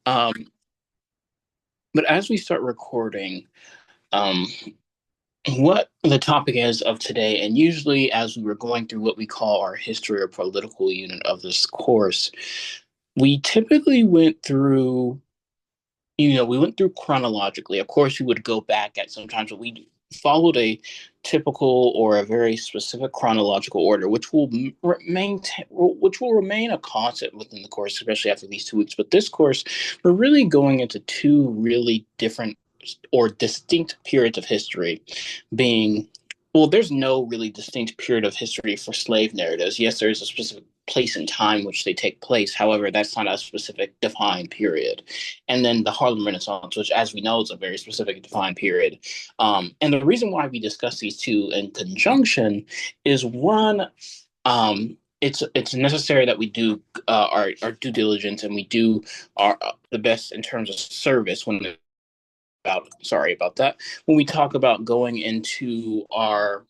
Um, but as we start recording, um, what the topic is of today, and usually as we were going through what we call our history or political unit of this course, we typically went through, we went through chronologically. Of course, we would go back at sometimes, but we followed a typical or a very specific chronological order, which will remain a constant within the course, especially after these 2 weeks. But this course, we're really going into two really different or distinct periods of history, being well, there's no really distinct period of history for slave narratives. Yes, there is a specific place and time which they take place. However, that's not a specific defined period. And then the Harlem Renaissance, which, as we know, is a very specific defined period. And the reason why we discuss these two in conjunction is one, it's necessary that we do our due diligence and we do the best in terms of service sorry about that, when we talk about going into our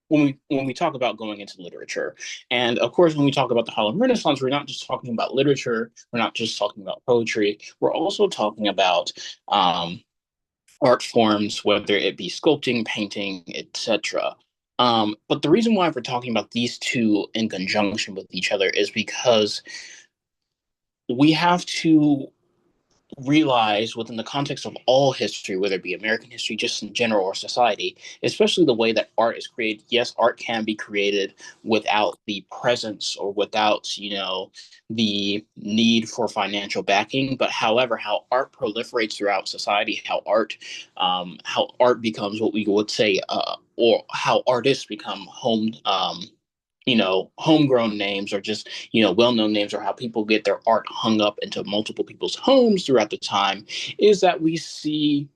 when we talk about going into literature. And of course, when we talk about the Harlem Renaissance, we're not just talking about literature, we're not just talking about poetry, we're also talking about art forms, whether it be sculpting, painting, etc. But the reason why we're talking about these two in conjunction with each other is because we have to realize within the context of all history, whether it be American history, just in general, or society, especially the way that art is created. Yes, art can be created without the presence or without, the need for financial backing. But however, how art proliferates throughout society, how art becomes what we would say, or how artists become homegrown names or just, well-known names, or how people get their art hung up into multiple people's homes throughout the time, is that we see,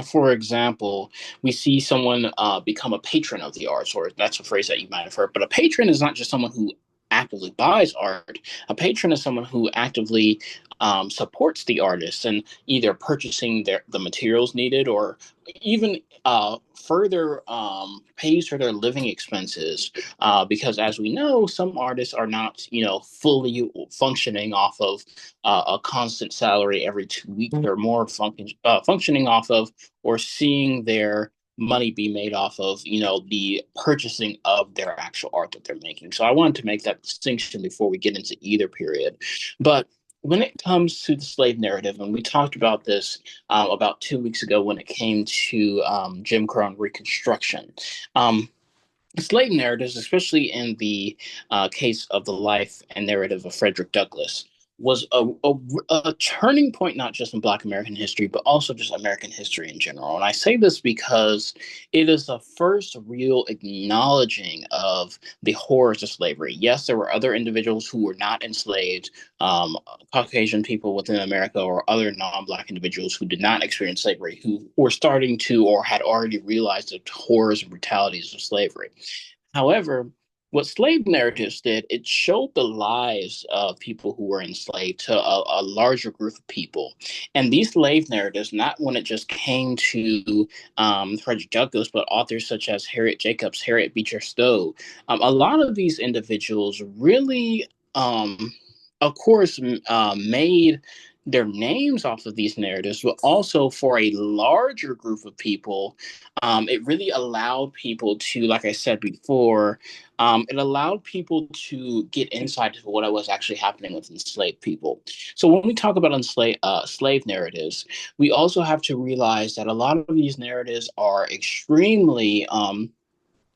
for example, we see someone become a patron of the arts, or that's a phrase that you might have heard. But a patron is not just someone who actively buys art. A patron is someone who actively supports the artist and either purchasing the materials needed, or even further pays for their living expenses. Because as we know, some artists are not, fully functioning off of a constant salary every 2 weeks, or more functioning off of or seeing their money be made off of, the purchasing of their actual art that they're making. So I wanted to make that distinction before we get into either period. But when it comes to the slave narrative, and we talked about this about 2 weeks ago when it came to Jim Crow and Reconstruction. Um, Slave narratives, especially in the case of the life and narrative of Frederick Douglass, was a turning point, not just in Black American history, but also just American history in general. And I say this because it is the first real acknowledging of the horrors of slavery. Yes, there were other individuals who were not enslaved, Caucasian people within America, or other non Black individuals who did not experience slavery, who were starting to or had already realized the horrors and brutalities of slavery. However, what slave narratives did, it showed the lives of people who were enslaved to a larger group of people. And these slave narratives, not when it just came to Frederick Douglass, but authors such as Harriet Jacobs, Harriet Beecher Stowe, a lot of these individuals really, of course, made their names off of these narratives, but also for a larger group of people, it really allowed people to, like I said before, it allowed people to get insight into what was actually happening with enslaved people. So when we talk about slave narratives, we also have to realize that a lot of these narratives are extremely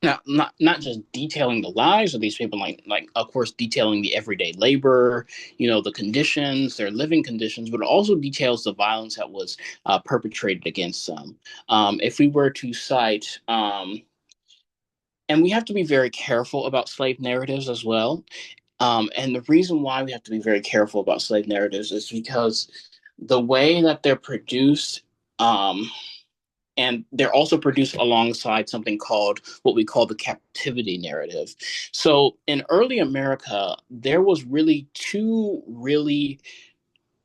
not just detailing the lives of these people, like of course detailing the everyday labor, the conditions, their living conditions, but it also details the violence that was perpetrated against them. If we were to cite, and we have to be very careful about slave narratives as well. And the reason why we have to be very careful about slave narratives is because the way that they're produced, and they're also produced alongside something called what we call the captivity narrative. So in early America, there was really two really,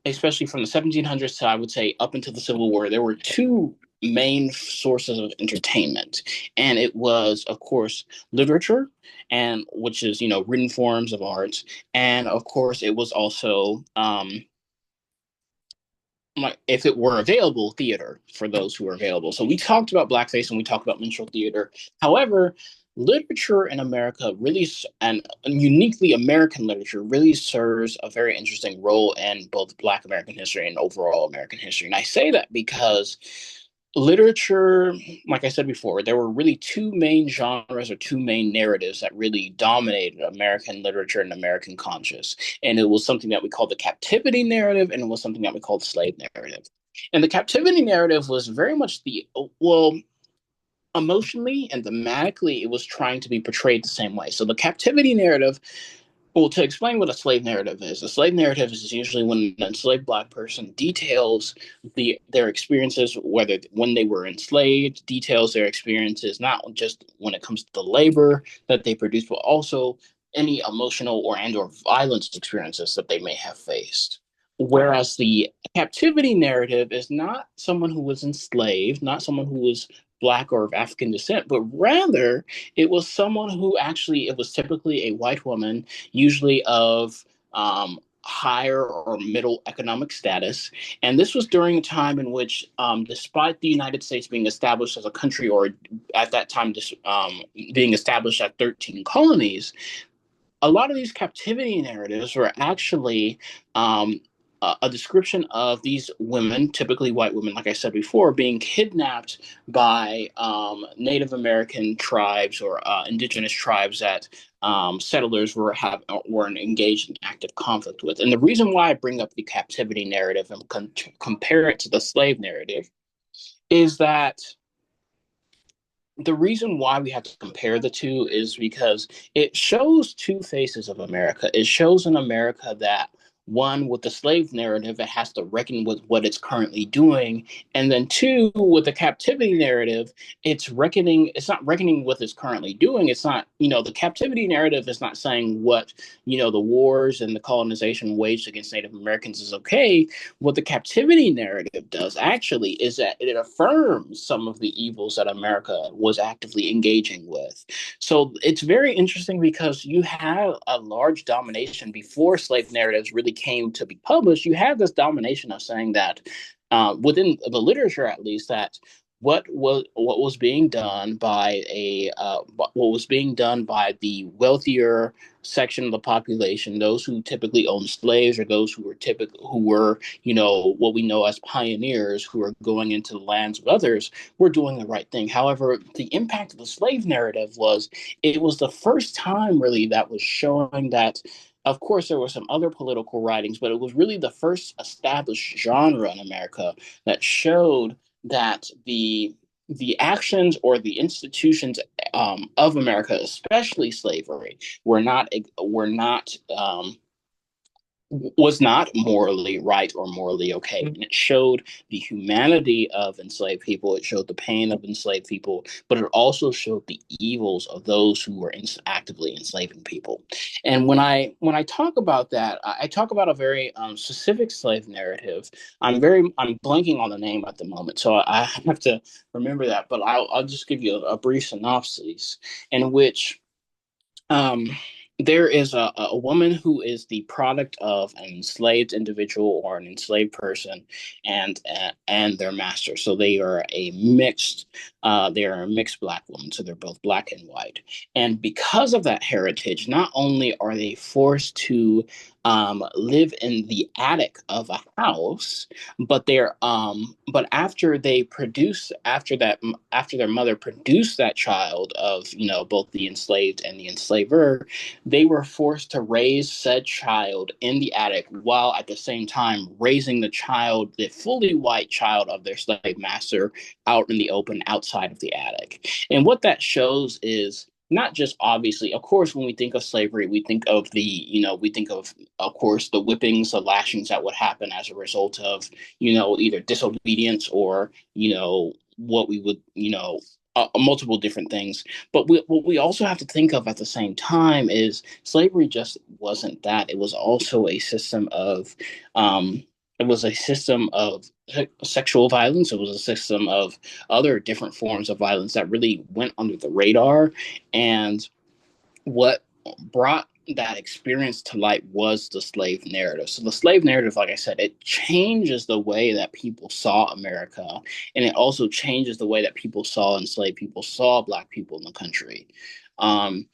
especially from the 1700s to, I would say, up until the Civil War, there were two main sources of entertainment. And it was, of course, literature, and which is, written forms of art. And of course, it was also if it were available, theater for those who are available. So we talked about blackface and we talked about minstrel theater. However, literature in America really, and uniquely American literature, really serves a very interesting role in both Black American history and overall American history. And I say that because literature, like I said before, there were really two main genres or two main narratives that really dominated American literature and American conscious. And it was something that we call the captivity narrative, and it was something that we call the slave narrative. And the captivity narrative was very much well, emotionally and thematically, it was trying to be portrayed the same way. So the captivity narrative, well, to explain what a slave narrative is usually when an enslaved Black person details their experiences, whether when they were enslaved, details their experiences, not just when it comes to the labor that they produce, but also any emotional or violence experiences that they may have faced. Whereas the captivity narrative is not someone who was enslaved, not someone who was Black or of African descent, but rather it was someone who actually, it was typically a white woman, usually of higher or middle economic status. And this was during a time in which, despite the United States being established as a country, or at that time being established at 13 colonies, a lot of these captivity narratives were actually a description of these women, typically white women, like I said before, being kidnapped by Native American tribes or indigenous tribes that settlers were engaged in active conflict with. And the reason why I bring up the captivity narrative and compare it to the slave narrative is that the reason why we have to compare the two is because it shows two faces of America. It shows an America that, one, with the slave narrative, it has to reckon with what it's currently doing. And then two, with the captivity narrative, it's not reckoning with it's currently doing. It's not, the captivity narrative is not saying what, the wars and the colonization waged against Native Americans is okay. What the captivity narrative does actually is that it affirms some of the evils that America was actively engaging with. So it's very interesting because you have a large domination before slave narratives really came to be published. You have this domination of saying that within the literature, at least, that what was being done by the wealthier section of the population, those who typically owned slaves, or those who were what we know as pioneers, who are going into the lands of others, were doing the right thing. However, the impact of the slave narrative was, it was the first time really that was showing that, of course, there were some other political writings, but it was really the first established genre in America that showed that the actions or the institutions of America, especially slavery, was not morally right or morally okay. And it showed the humanity of enslaved people. It showed the pain of enslaved people, but it also showed the evils of those who were actively enslaving people. And when I talk about that, I talk about a very specific slave narrative. I'm blanking on the name at the moment, so I have to remember that. But I'll just give you a brief synopsis in which um, there is a woman who is the product of an enslaved individual or an enslaved person and their master. So they are a mixed Black woman. So they're both Black and white. And because of that heritage, not only are they forced to live in the attic of a house, but after their mother produced that child of both the enslaved and the enslaver, they were forced to raise said child in the attic while at the same time raising the fully white child of their slave master out in the open outside of the attic. And what that shows is not just, obviously, of course, when we think of slavery, we think of of course, the whippings, the lashings that would happen as a result of, either disobedience or, what we would, multiple different things. But what we also have to think of at the same time is slavery just wasn't that. It was also a system of, sexual violence. It was a system of other different forms of violence that really went under the radar. And what brought that experience to light was the slave narrative. So the slave narrative, like I said, it changes the way that people saw America, and it also changes the way that people saw enslaved people, saw Black people in the country. Um,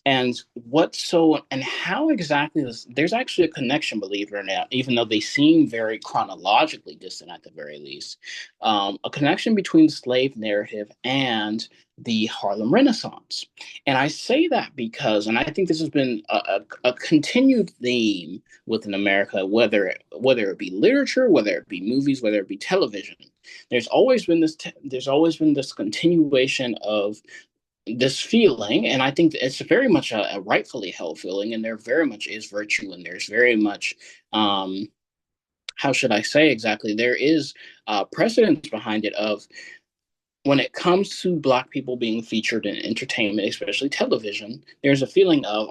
and what so and how exactly there's actually a connection, believe it or not, even though they seem very chronologically distant at the very least, a connection between the slave narrative and the Harlem Renaissance. And I say that because, and I think this has been a continued theme within America, whether it be literature, whether it be movies, whether it be television. There's always been this continuation of this feeling, and I think it's very much a rightfully held feeling, and there very much is virtue, and there's very much how should I say exactly? There is precedence behind it of when it comes to Black people being featured in entertainment, especially television, there's a feeling of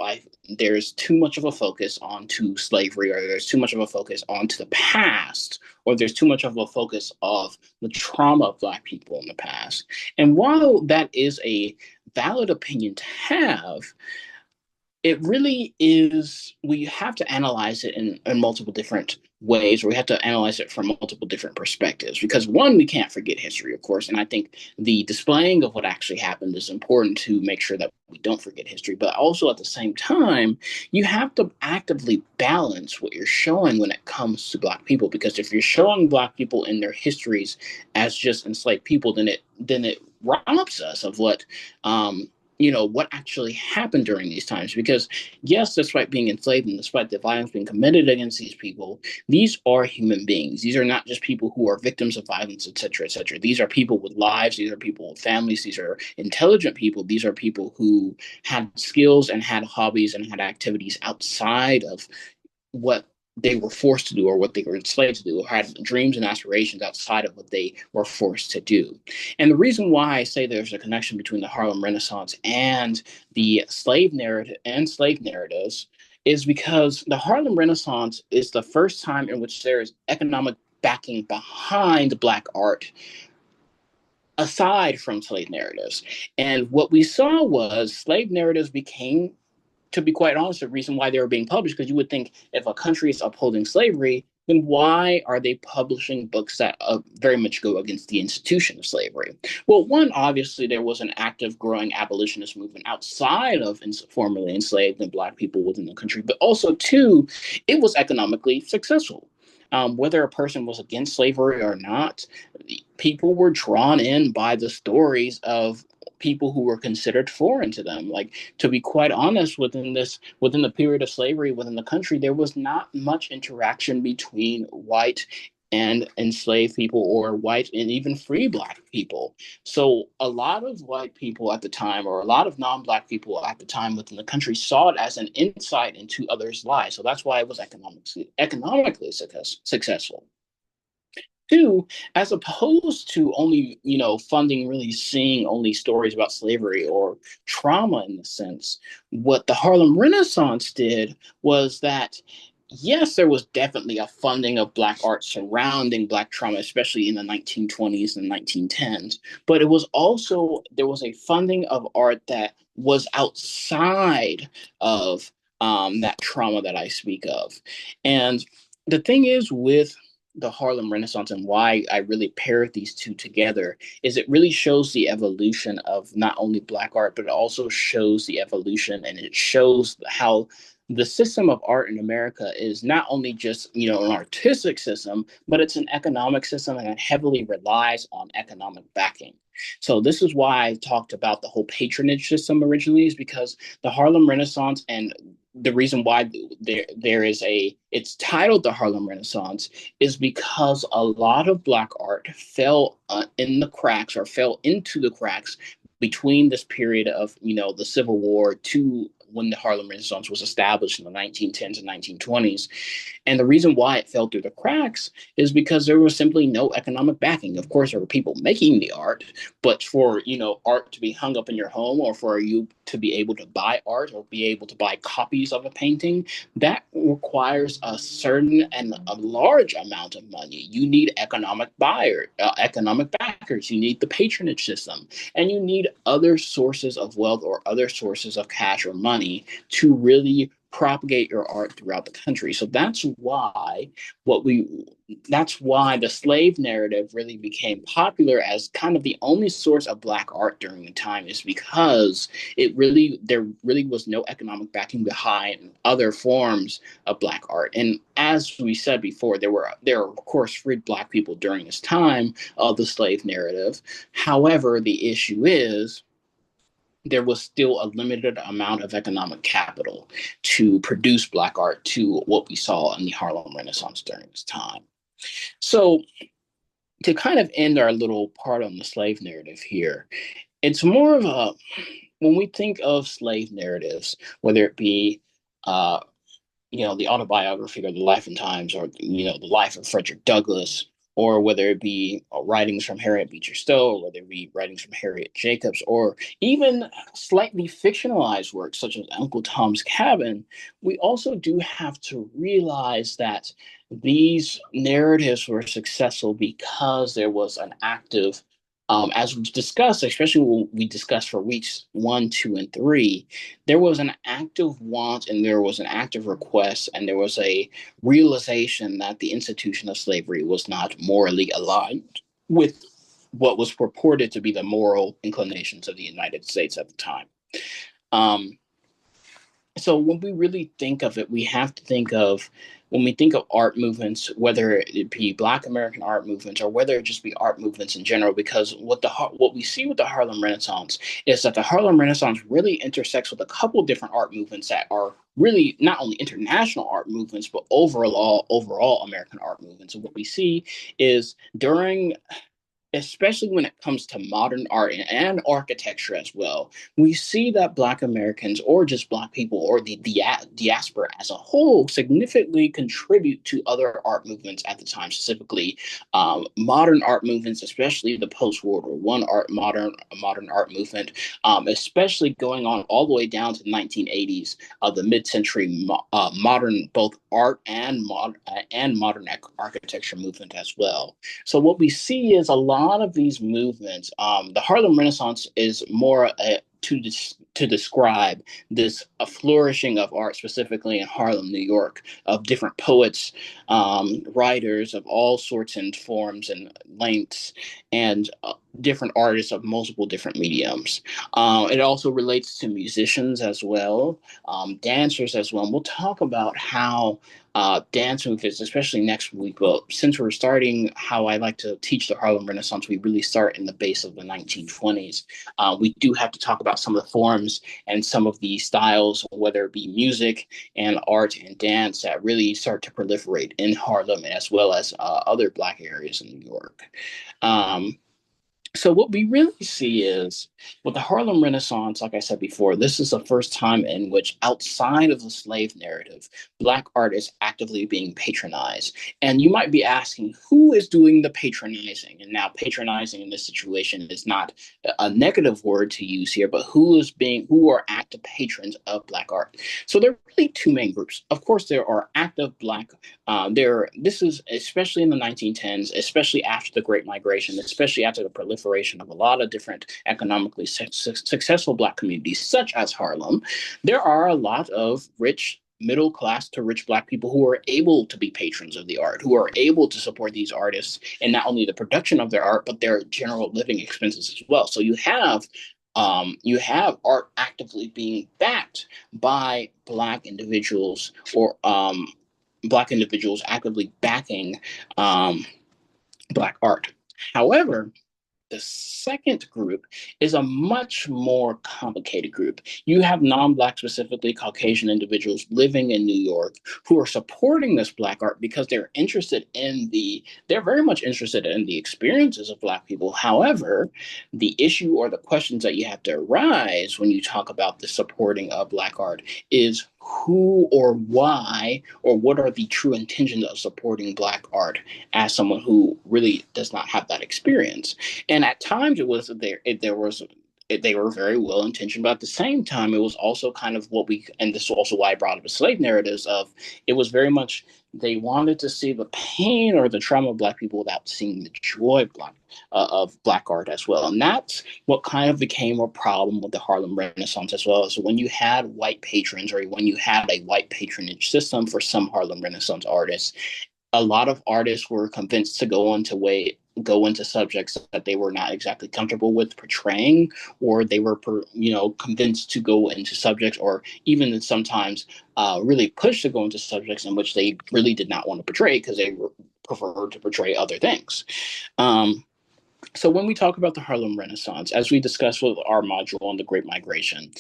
there's too much of a focus onto slavery, or there's too much of a focus onto the past, or there's too much of a focus of the trauma of Black people in the past. And while that is a valid opinion to have, it really is, we have to analyze it in multiple different ways, or we have to analyze it from multiple different perspectives, because one, we can't forget history, of course, and I think the displaying of what actually happened is important to make sure that we don't forget history. But also at the same time, you have to actively balance what you're showing when it comes to Black people, because if you're showing Black people in their histories as just enslaved people, then it robs us of what actually happened during these times. Because yes, despite being enslaved and despite the violence being committed against these people, these are human beings. These are not just people who are victims of violence, etc., etc. These are people with lives. These are people with families. These are intelligent people. These are people who had skills and had hobbies and had activities outside of what they were forced to do, or what they were enslaved to do, or had dreams and aspirations outside of what they were forced to do. And the reason why I say there's a connection between the Harlem Renaissance and the slave narratives is because the Harlem Renaissance is the first time in which there is economic backing behind Black art aside from slave narratives. And what we saw was slave narratives became, to be quite honest, the reason why they were being published, because you would think if a country is upholding slavery, then why are they publishing books that very much go against the institution of slavery? Well, one, obviously, there was an active growing abolitionist movement outside of formerly enslaved and Black people within the country, but also, two, it was economically successful. Whether a person was against slavery or not, people were drawn in by the stories of people who were considered foreign to them. Like, to be quite honest, within the period of slavery within the country, there was not much interaction between white and enslaved people, or white and even free Black people. So a lot of white people at the time, or a lot of non-Black people at the time within the country, saw it as an insight into others' lives. So that's why it was economically successful. Two, as opposed to only, funding, really seeing only stories about slavery or trauma in the sense, what the Harlem Renaissance did was that, yes, there was definitely a funding of Black art surrounding Black trauma, especially in the 1920s and 1910s. But it was also, there was a funding of art that was outside of that trauma that I speak of. And the thing is with the Harlem Renaissance, and why I really pair these two together, is it really shows the evolution of not only Black art, but it also shows the evolution, and it shows how the system of art in America is not only just, an artistic system, but it's an economic system, and it heavily relies on economic backing. So this is why I talked about the whole patronage system originally, is because the Harlem Renaissance, and the reason why there is it's titled the Harlem Renaissance, is because a lot of Black art fell in the cracks, or fell into the cracks between this period of, the Civil War to when the Harlem Renaissance was established in the 1910s and 1920s. And the reason why it fell through the cracks is because there was simply no economic backing. Of course, there were people making the art, but for, art to be hung up in your home, or for you to be able to buy art, or be able to buy copies of a painting, that requires a certain and a large amount of money. You need economic backers. You need the patronage system, and you need other sources of wealth, or other sources of cash or money, to really propagate your art throughout the country. So what we that's why the slave narrative really became popular as kind of the only source of black art during the time, is because there really was no economic backing behind other forms of black art. And as we said before, there were of course freed black people during this time of the slave narrative. However, the issue is there was still a limited amount of economic capital to produce black art to what we saw in the Harlem Renaissance during this time. So, to kind of end our little part on the slave narrative here, it's more of a, when we think of slave narratives, whether it be uh, the autobiography or the life and times, or the life of Frederick Douglass, or whether it be writings from Harriet Beecher Stowe, or whether it be writings from Harriet Jacobs, or even slightly fictionalized works such as Uncle Tom's Cabin, we also do have to realize that these narratives were successful because there was an active, as we discussed, especially when we discussed for weeks 1, 2, and 3, there was an active want and there was an active request and there was a realization that the institution of slavery was not morally aligned with what was purported to be the moral inclinations of the United States at the time. Um, so when we really think of it, we have to think of, when we think of art movements, whether it be Black American art movements or whether it just be art movements in general, because what we see with the Harlem Renaissance is that the Harlem Renaissance really intersects with a couple of different art movements that are really not only international art movements but overall American art movements. And what we see is during, especially when it comes to modern art and architecture as well, we see that Black Americans, or just Black people, or the diaspora as a whole, significantly contribute to other art movements at the time, specifically modern art movements, especially the post-World War One modern art movement, especially going on all the way down to the 1980s of the mid-century modern both art and modern architecture movement as well. So what we see is a lot of these movements. The Harlem Renaissance is more to describe this a flourishing of art, specifically in Harlem, New York, of different poets, writers of all sorts and forms and lengths, and different artists of multiple different mediums. It also relates to musicians as well, dancers as well. And we'll talk about how dance movements, especially next week. But since we're starting how I like to teach the Harlem Renaissance, we really start in the base of the 1920s. We do have to talk about some of the forms and some of the styles, whether it be music and art and dance, that really start to proliferate in Harlem as well as other Black areas in New York. Um, so what we really see is with the Harlem Renaissance, like I said before, this is the first time in which, outside of the slave narrative, Black art is actively being patronized. And you might be asking, who is doing the patronizing? And now patronizing in this situation is not a negative word to use here, but who are active patrons of Black art? So there are really two main groups. Of course, there are active Black. This is especially in the 1910s, especially after the Great Migration, especially after the proliferation of a lot of different economically successful Black communities, such as Harlem. There are a lot of rich, middle class to rich Black people who are able to be patrons of the art, who are able to support these artists in not only the production of their art, but their general living expenses as well. So you have art actively being backed by Black individuals, or Black individuals actively backing Black art. However, the second group is a much more complicated group. You have non-Black, specifically Caucasian individuals living in New York who are supporting this Black art because they're very much interested in the experiences of Black people. However, the issue or the questions that you have to arise when you talk about the supporting of Black art is who or why or what are the true intentions of supporting Black art as someone who really does not have that experience. And at times they were very well intentioned, but at the same time, it was also kind of and this is also why I brought up the slave narratives of, it was very much they wanted to see the pain or the trauma of Black people without seeing the joy of Black art as well. And that's what kind of became a problem with the Harlem Renaissance as well. So when you had white patrons or when you had a white patronage system for some Harlem Renaissance artists, a lot of artists were convinced to go into subjects that they were not exactly comfortable with portraying, or they were convinced to go into subjects, or even sometimes really pushed to go into subjects in which they really did not want to portray because they preferred to portray other things. um, so when we talk about the Harlem Renaissance, as we discussed with our module on the Great Migration,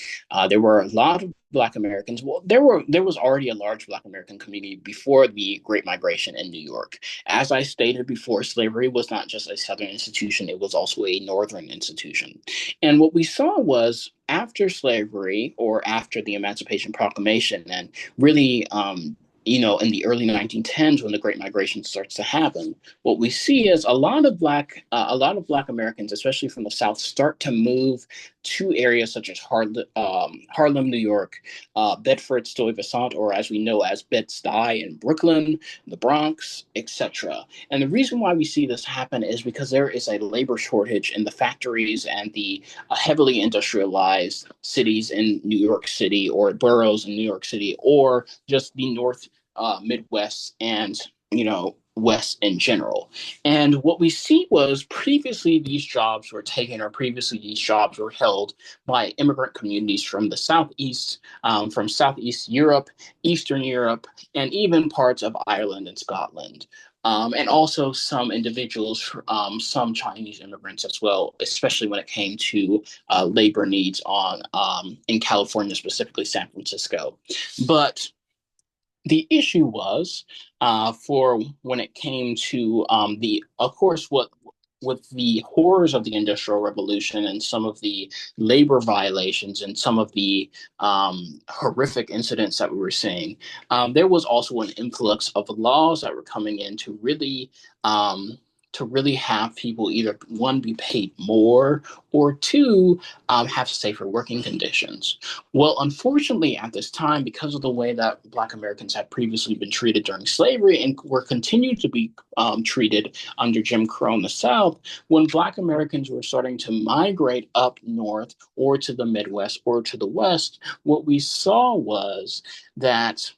there were a lot of Black Americans. Well, there was already a large Black American community before the Great Migration in New York. As I stated before, slavery was not just a Southern institution; it was also a Northern institution. And what we saw was after slavery, or after the Emancipation Proclamation, and really, in the early 1910s, when the Great Migration starts to happen, what we see is a lot of Black Americans, especially from the South, start to move to areas such as Harlem, New York, Bedford Stuyvesant, or as we know as Bed-Stuy in Brooklyn, the Bronx, etc. And the reason why we see this happen is because there is a labor shortage in the factories and the heavily industrialized cities in New York City, or boroughs in New York City, or just the North Midwest and West in general. And what we see was previously these jobs were taken, or previously these jobs were held by immigrant communities from the Southeast, from Southeast Europe, Eastern Europe, and even parts of Ireland and Scotland. And also some individuals, some Chinese immigrants as well, especially when it came to labor needs in California, specifically San Francisco. But the issue was for when it came to of course, what with the horrors of the Industrial Revolution and some of the labor violations and some of the horrific incidents that we were seeing, there was also an influx of laws that were coming in to really have people either one be paid more, or two have safer working conditions. Well, unfortunately, at this time, because of the way that Black Americans had previously been treated during slavery and were continued to be treated under Jim Crow in the South, when Black Americans were starting to migrate up north or to the Midwest or to the West, what we saw was that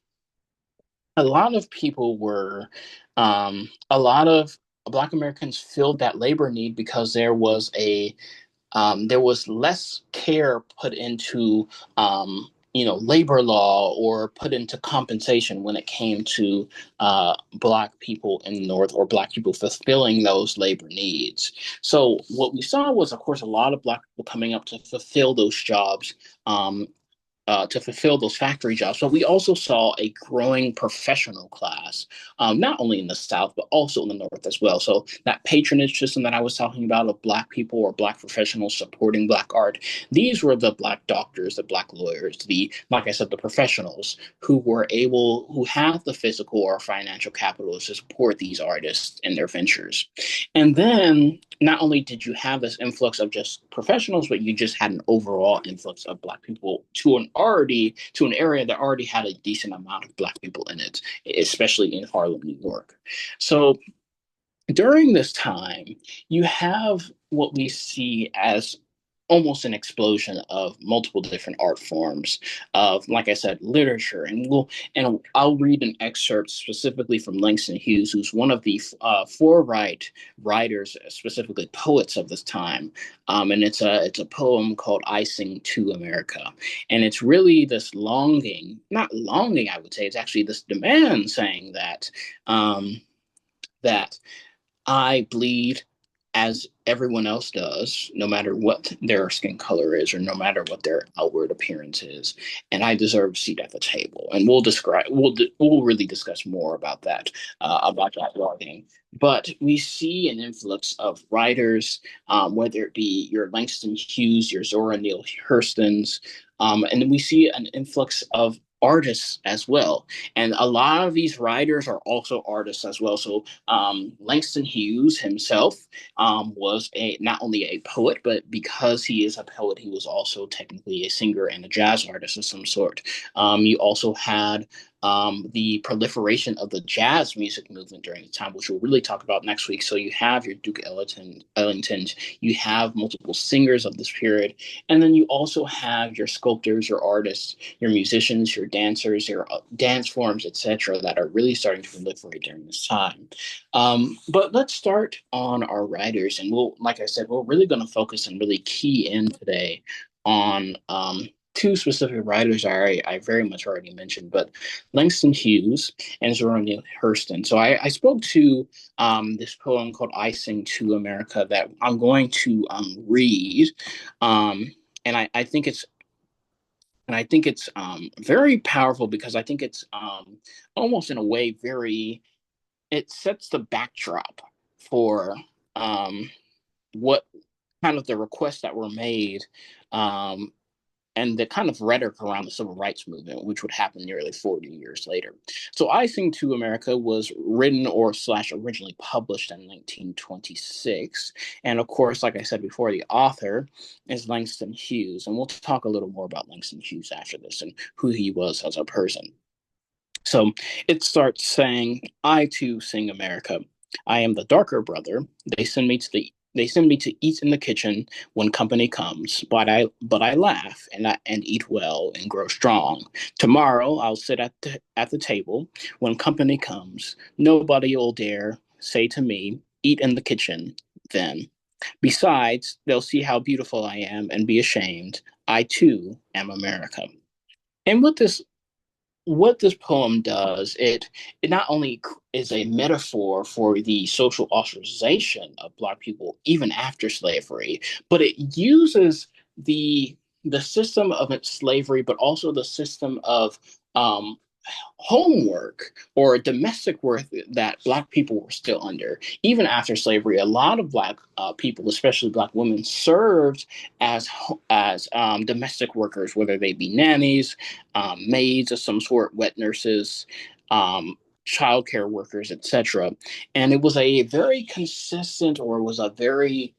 a lot of people were, a lot of Black Americans filled that labor need because there was less care put into labor law, or put into compensation when it came to Black people in the North, or Black people fulfilling those labor needs. So what we saw was, of course, a lot of Black people coming up to fulfill those jobs, to fulfill those factory jobs. But we also saw a growing professional class, not only in the South, but also in the North as well. So that patronage system that I was talking about of Black people or Black professionals supporting Black art, these were the Black doctors, the Black lawyers, like I said, the professionals who have the physical or financial capital to support these artists in their ventures. And then not only did you have this influx of just professionals, but you just had an overall influx of Black people to an area that already had a decent amount of Black people in it, especially in Harlem, New York. So during this time, you have what we see as almost an explosion of multiple different art forms of, like I said, literature. And I'll read an excerpt specifically from Langston Hughes, who's one of the writers, specifically poets of this time. And it's a poem called "I Sing to America," and it's really this longing, not longing, I would say, it's actually this demand, saying that I bleed as everyone else does, no matter what their skin color is, or no matter what their outward appearance is, and I deserve a seat at the table. And we'll really discuss more about that writing. But we see an influx of writers, whether it be your Langston Hughes, your Zora Neale Hurston's, and then we see an influx of artists as well. And a lot of these writers are also artists as well. So Langston Hughes himself was not only a poet, but because he is a poet, he was also technically a singer and a jazz artist of some sort. You also had the proliferation of the jazz music movement during the time, which we'll really talk about next week. So you have your Duke Ellingtons, you have multiple singers of this period, and then you also have your sculptors, your artists, your musicians, your dancers, your dance forms, etc., that are really starting to proliferate during this time. But let's start on our writers, and we'll, like I said, we're really going to focus and really key in today on two specific writers I very much already mentioned, but Langston Hughes and Zora Neale Hurston. So I spoke to this poem called "I Sing to America" that I'm going to read, um, and I think it's very powerful because I think it's almost in a way very it sets the backdrop for um, what kind of the requests that were made um, and the kind of rhetoric around the civil rights movement, which would happen nearly 40 years later. So I Sing to America was written or slash originally published in 1926. And of course, like I said before, the author is Langston Hughes. And we'll talk a little more about Langston Hughes after this and who he was as a person. So it starts saying, I too sing America. I am the darker brother. They send me to eat in the kitchen when company comes, but I laugh and eat well and grow strong. Tomorrow I'll sit at the table when company comes. Nobody'll dare say to me, eat in the kitchen then. Besides, they'll see how beautiful I am and be ashamed. I too am America. And what this poem does, it not only is a metaphor for the social ostracization of Black people even after slavery, but it uses the system of slavery, but also the system of um, homework or domestic work that Black people were still under. Even after slavery, a lot of Black people, especially Black women, served as domestic workers, whether they be nannies, maids of some sort, wet nurses, childcare workers, etc. And it was a very consistent, or was a very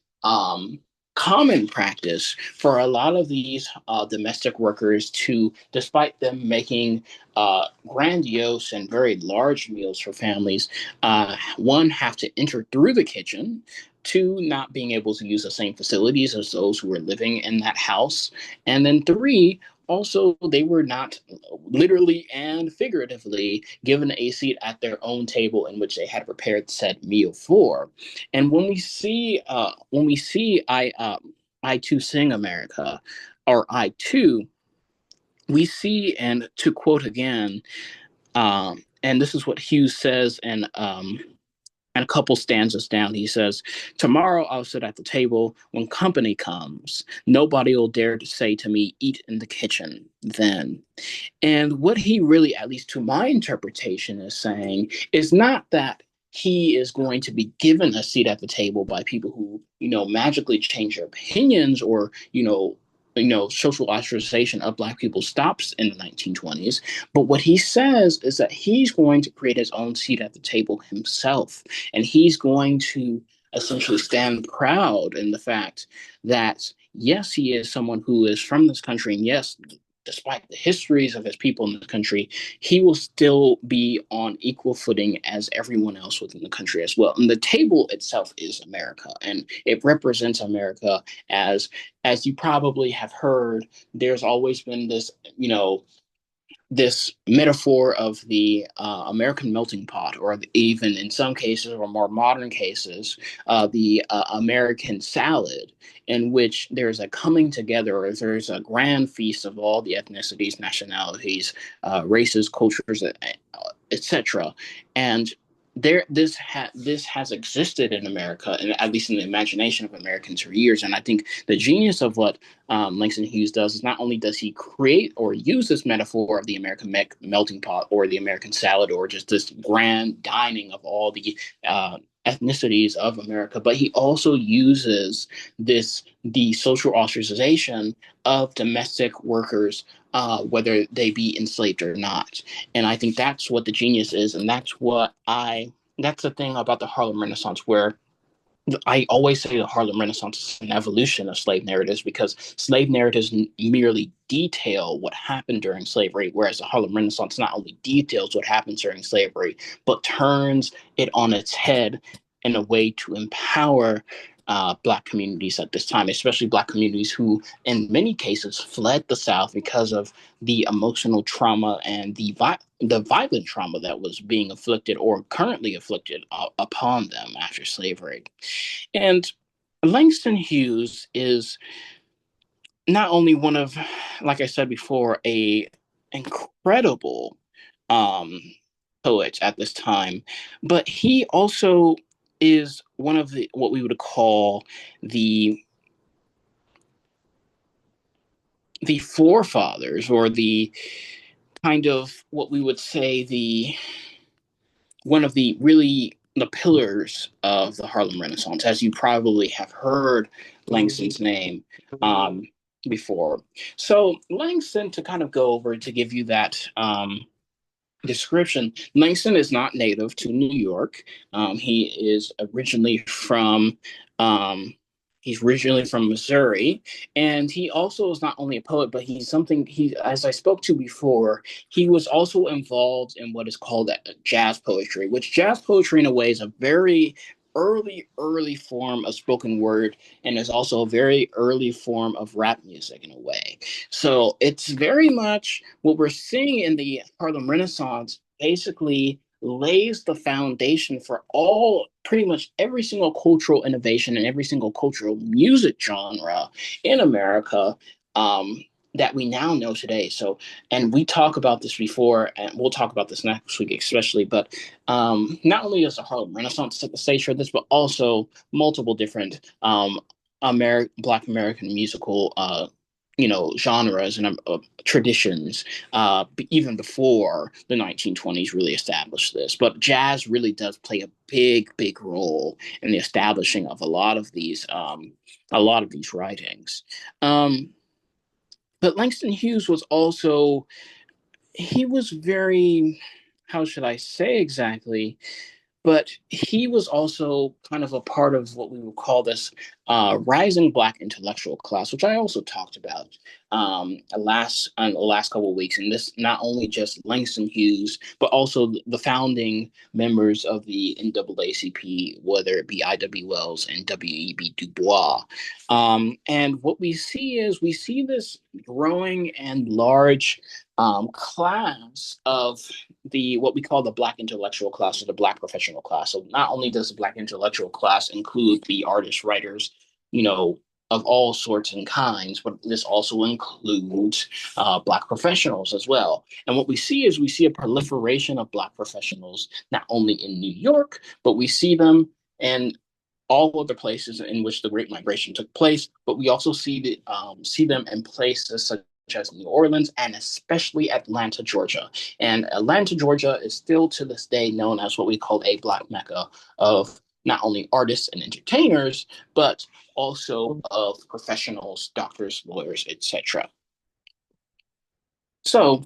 common practice for a lot of these domestic workers to, despite them making grandiose and very large meals for families, one, have to enter through the kitchen, two, not being able to use the same facilities as those who were living in that house, and then three, also they were not literally and figuratively given a seat at their own table in which they had prepared said meal for. And when we see I too sing America, or I too, we see, and to quote again, and this is what Hughes says, and a couple stanzas down, he says, "Tomorrow I'll sit at the table when company comes. Nobody will dare to say to me, eat in the kitchen then." And what he really, at least to my interpretation, is saying is not that he is going to be given a seat at the table by people who, magically change their opinions, or, social ostracization of Black people stops in the 1920s. But what he says is that he's going to create his own seat at the table himself. And he's going to essentially stand proud in the fact that, yes, he is someone who is from this country. And yes, despite the histories of his people in the country, he will still be on equal footing as everyone else within the country as well. And the table itself is America, and it represents America as you probably have heard. There's always been this metaphor of the American melting pot, or even in some cases, or more modern cases, the American salad, in which there's a coming together, or there's a grand feast of all the ethnicities, nationalities, races, cultures, etc. And this has existed in America, and at least in the imagination of Americans for years. And I think the genius of what Langston Hughes does is not only does he create or use this metaphor of the American melting pot, or the American salad, or just this grand dining of all the ethnicities of America, but he also uses the social ostracization of domestic workers, whether they be enslaved or not. And I think that's what the genius is, and that's the thing about the Harlem Renaissance, where I always say the Harlem Renaissance is an evolution of slave narratives because slave narratives merely detail what happened during slavery, whereas the Harlem Renaissance not only details what happened during slavery, but turns it on its head in a way to empower Black communities at this time, especially Black communities who, in many cases, fled the South because of the emotional trauma and the violent trauma that was being inflicted or currently inflicted upon them after slavery. And Langston Hughes is not only one of, like I said before, a incredible um, poet at this time, but he also is one of the what we would call the the forefathers or the kind of what we would say the one of the really the pillars of the Harlem Renaissance, as you probably have heard Langston's name before. So Langston, to kind of go over to give you that description, Langston is not native to New York. He is originally from um, he's originally from Missouri, and he also is not only a poet, but he's something he, as I spoke to before, he was also involved in what is called jazz poetry, which jazz poetry in a way is a very early form of spoken word and is also a very early form of rap music in a way. So it's very much what we're seeing in the Harlem Renaissance basically lays the foundation for all pretty much every single cultural innovation and every single cultural music genre in America um, that we now know today. So, and we talk about this before, and we'll talk about this next week, especially. But not only does the Harlem Renaissance set the stage for this, but also multiple different Black American musical genres and traditions even before the 1920s really established this. But jazz really does play a big role in the establishing of a lot of these writings. Um, but Langston Hughes was also he was very, how should I say exactly, but he was also kind of a part of what we would call this rising Black intellectual class, which I also talked about the last couple of weeks. And this not only just Langston Hughes, but also the founding members of the NAACP, whether it be I.W. Wells and W.E.B. Du Bois. And what we see is we see this growing and large class of the what we call the Black intellectual class or the Black professional class. So not only does the Black intellectual class include the artists, writers, you know, of all sorts and kinds, but this also includes Black professionals as well. And what we see is we see a proliferation of Black professionals not only in New York, but we see them in all other places in which the Great Migration took place. But we also see them in places such as New Orleans and especially Atlanta, Georgia. And Atlanta, Georgia is still to this day known as what we call a Black Mecca of not only artists and entertainers, but also of professionals, doctors, lawyers, etc. So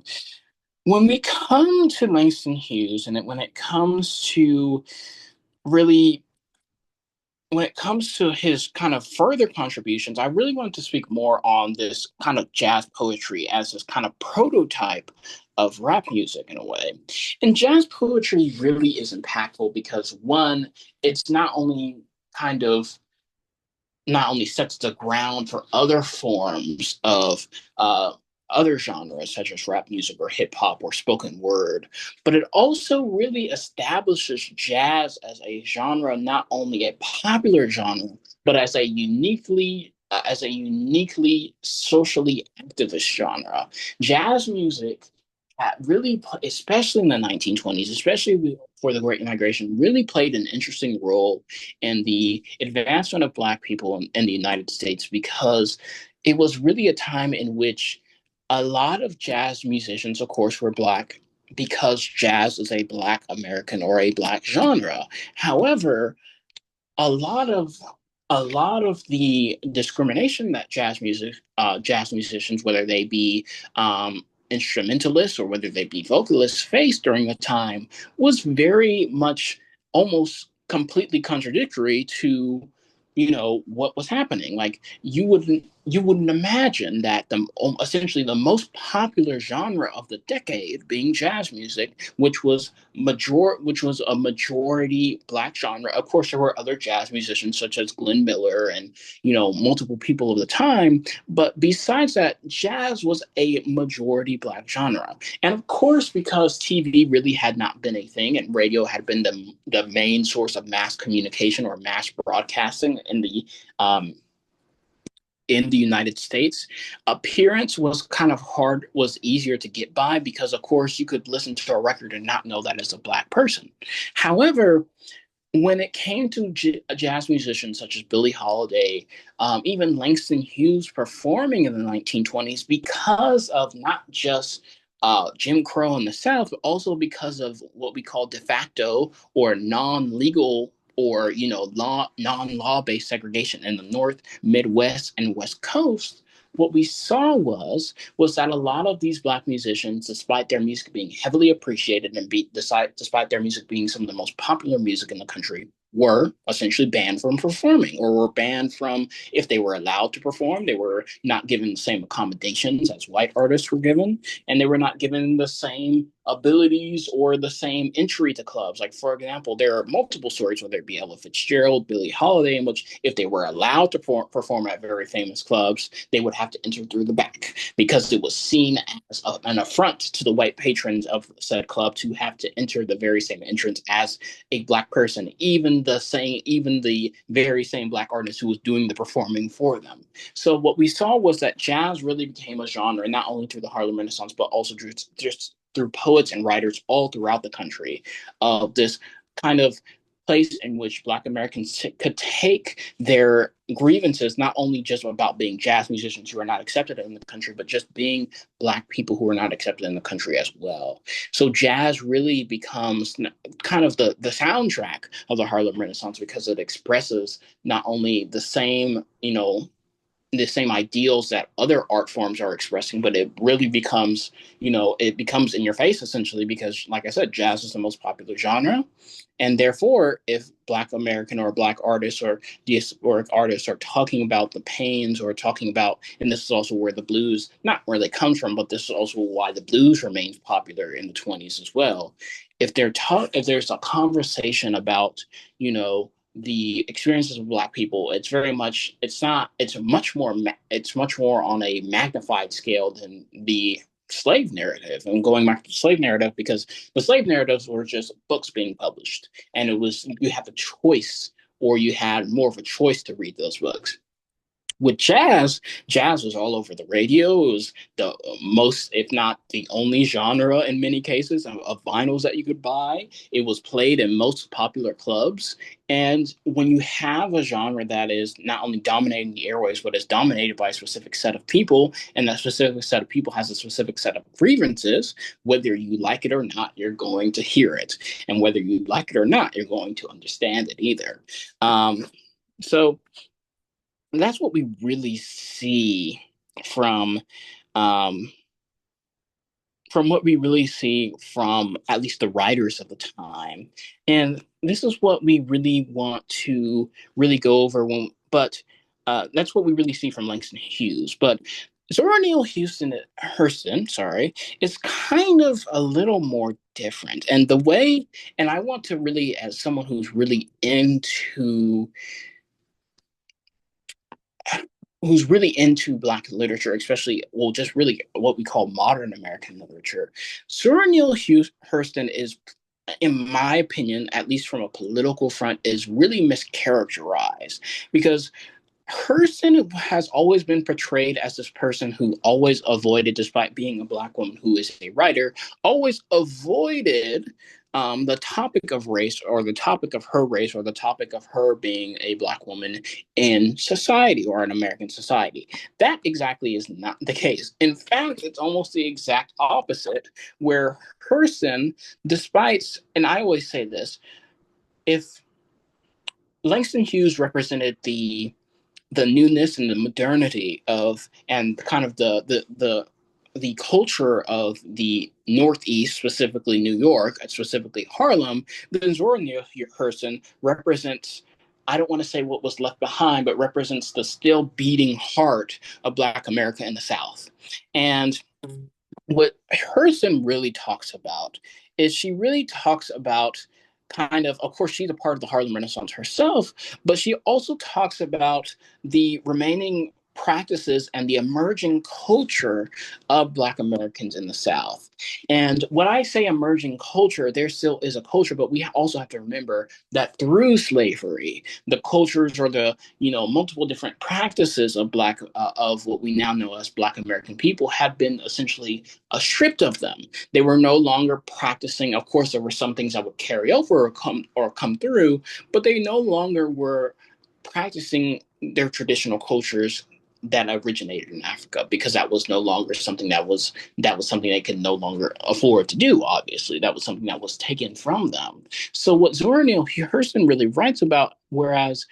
when we come to Langston Hughes and when it comes to really when it comes to his kind of further contributions, I really wanted to speak more on this kind of jazz poetry as this kind of prototype of rap music in a way. And jazz poetry really is impactful because one, it's kind of not only sets the ground for other forms of other genres such as rap music or hip hop or spoken word, but it also really establishes jazz as a genre, not only a popular genre, but as a uniquely socially activist genre. Jazz music really, especially in the 1920s, especially for the Great Migration, really played an interesting role in the advancement of Black people in the United States because it was really a time in which a lot of jazz musicians, of course, were Black because jazz is a Black American or a Black genre. However, a lot of the discrimination that jazz musicians, whether they be instrumentalists or whether they be vocalists, faced during the time was very much almost completely contradictory to what was happening. Like you wouldn't imagine that the essentially the most popular genre of the decade being jazz music, which was a majority black genre. Of course, there were other jazz musicians such as Glenn Miller and multiple people of the time, but besides that, jazz was a majority black genre. And of course, because TV really had not been a thing and radio had been the main source of mass communication or mass broadcasting um, in the United States, appearance was kind of hard, was easier to get by because, of course, you could listen to a record and not know that it's a black person. However, when it came to jazz musicians such as Billie Holiday, even Langston Hughes performing in the 1920s, because of not just Jim Crow in the South, but also because of what we call de facto or non-legal or non-law based segregation in the North, Midwest, and West Coast. What we saw was that a lot of these black musicians, despite their music being heavily appreciated and despite their music being some of the most popular music in the country, were essentially banned from performing or were banned from, if they were allowed to perform, they were not given the same accommodations as white artists were given, and they were not given the same abilities or the same entry to clubs. Like, for example, there are multiple stories, whether it be Ella Fitzgerald, Billie Holiday, in which if they were allowed to perform at very famous clubs, they would have to enter through the back because it was seen as an affront to the white patrons of said club to have to enter the very same entrance as a black person, even the very same black artist who was doing the performing for them. So what we saw was that jazz really became a genre, not only through the Harlem Renaissance, but also just through poets and writers all throughout the country. This kind of place in which Black Americans could take their grievances, not only just about being jazz musicians who are not accepted in the country, but just being Black people who are not accepted in the country as well. So jazz really becomes kind of the soundtrack of the Harlem Renaissance because it expresses not only the same ideals that other art forms are expressing, but it really becomes, it becomes in your face essentially because, like I said, jazz is the most popular genre. And therefore, if Black American or Black artists or diasporic artists are talking about the pains or talking about, and this is also where the blues, not where they come from, but this is also why the blues remains popular in the 20s as well. If there's a conversation about, the experiences of Black people, it's much more on a magnified scale than the slave narrative. And going back to the slave narrative, because the slave narratives were just books being published, and it was, you have a choice, or you had more of a choice to read those books. With jazz was all over the radio. It was the most, if not the only genre in many cases of vinyls that you could buy. It was played in most popular clubs. And when you have a genre that is not only dominating the airways, but is dominated by a specific set of people, and that specific set of people has a specific set of grievances, whether you like it or not, you're going to hear it. And whether you like it or not, you're going to understand it either. So that's what we really see from um, what we really see from at least the writers of the time. And this is what we really want to really go over but that's what we really see from Langston Hughes. But Zora Neale Hurston, sorry, is kind of a little more different. And I want to really, as someone who's really into Black literature, especially, well, just really what we call modern American literature. Zora Neale Hurston is, in my opinion, at least from a political front, is really mischaracterized because Hurston has always been portrayed as this person who always avoided, despite being a Black woman who is a writer, always avoided the topic of race or the topic of her race or the topic of her being a Black woman in society or in American society. That exactly is not the case. In fact, it's almost the exact opposite, where Hurston, despite, and I always say this, if Langston Hughes represented the newness and the modernity of, and kind of the culture of the Northeast, specifically New York, specifically Harlem, then Zora Neale Hurston represents I don't want to say what was left behind, but represents the still beating heart of Black America in the South. And what Hurston really talks about is she really talks about of course, she's a part of the Harlem Renaissance herself, but she also talks about the remaining practices and the emerging culture of Black Americans in the South. And when I say emerging culture, there still is a culture, but we also have to remember that through slavery, the cultures or the multiple different practices of of what we now know as Black American people have been essentially stripped of them. They were no longer practicing. Of course, there were some things that would carry over or come through, but they no longer were practicing their traditional cultures that originated in Africa, because that was no longer something that was something they could no longer afford to do. Obviously, that was something that was taken from them. So what Zora Neale Hurston really writes about, whereas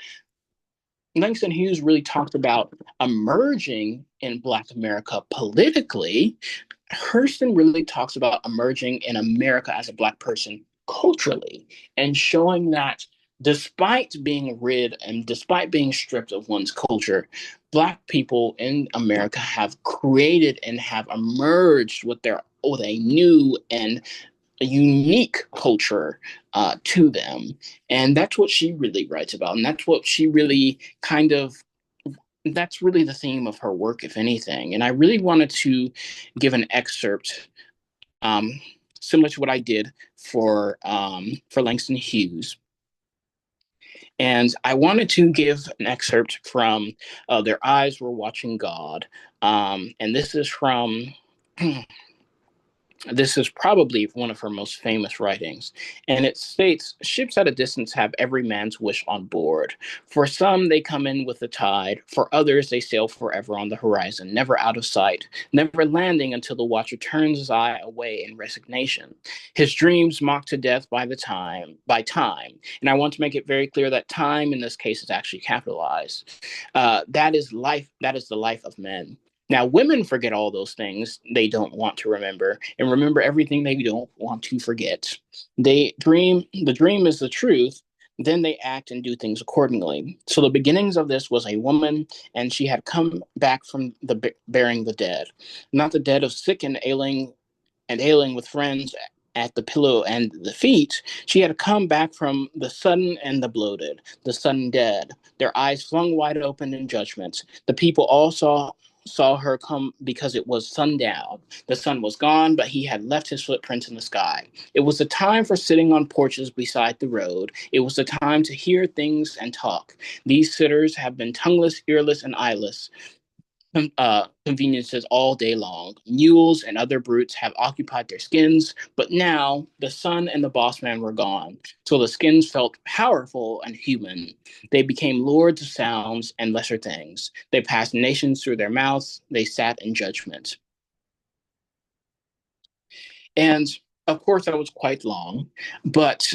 Langston Hughes really talked about emerging in Black America politically, Hurston really talks about emerging in America as a Black person culturally, and showing that despite being rid and despite being stripped of one's culture, Black people in America have created and have emerged with a new and a unique culture to them. And that's what she really writes about. And that's what she really that's really the theme of her work, if anything. And I really wanted to give an excerpt, um, similar to what I did for Langston Hughes. And I wanted to give an excerpt from Their Eyes Were Watching God. And this is from This is probably one of her most famous writings, and it states, "Ships at a distance have every man's wish on board. For some, they come in with the tide. For others, they sail forever on the horizon, never out of sight, never landing until the watcher turns his eye away in resignation. His dreams mocked to death by time." And I want to make it very clear that time in this case is actually capitalized. That is life. That is the life of men. Now, women forget all those things they don't want to remember, and remember everything they don't want to forget. The dream is the truth, then they act and do things accordingly. So the beginnings of this was a woman, and she had come back from burying the dead. Not the dead of sick and ailing with friends at the pillow and the feet. She had come back from the sudden and the bloated, the sudden dead, their eyes flung wide open in judgment. The people all saw her come because it was sundown. The sun was gone, but he had left his footprints in the sky. It was the time for sitting on porches beside the road. It was the time to hear things and talk. These sitters have been tongueless, earless, and eyeless conveniences all day long. Mules and other brutes have occupied their skins, but now the sun and the boss man were gone, so the skins felt powerful and human. They became lords of sounds and lesser things. They passed nations through their mouths. They sat in judgment. And of course, that was quite long, but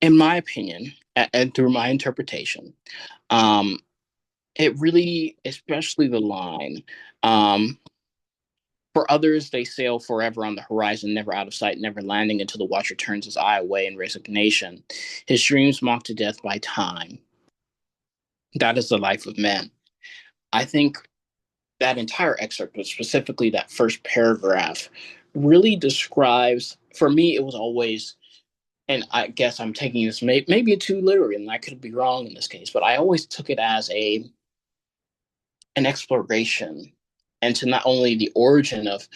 in my opinion, and through my interpretation, um, it really, especially the line, um, "For others, they sail forever on the horizon, never out of sight, never landing until the watcher turns his eye away in resignation. His dreams mocked to death by time." That is the life of men. I think that entire excerpt, but specifically that first paragraph, really describes, for me, it was always, and I guess I'm taking this maybe too literally, and I could be wrong in this case, but I always took it as an exploration into not only the origin of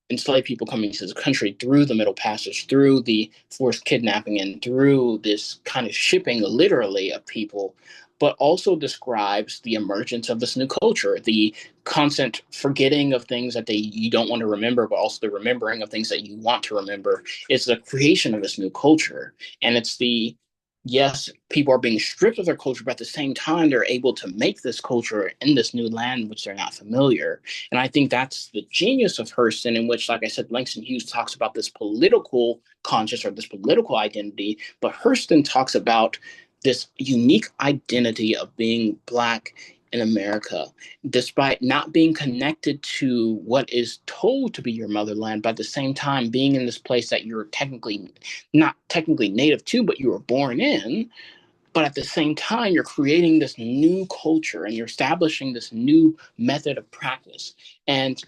enslaved people coming to the country through the Middle Passage, through the forced kidnapping, and through this kind of shipping, literally, of people, but also describes the emergence of this new culture, the constant forgetting of things that you don't want to remember, but also the remembering of things that you want to remember. It's the creation of this new culture, and it's the yes, people are being stripped of their culture, but at the same time, they're able to make this culture in this new land, which they're not familiar. And I think that's the genius of Hurston, in which, like I said, Langston Hughes talks about this political conscious or this political identity, but Hurston talks about this unique identity of being Black in America, despite not being connected to what is told to be your motherland, but at the same time being in this place that you're technically not technically native to, but you were born in. But at the same time, you're creating this new culture and you're establishing this new method of practice. And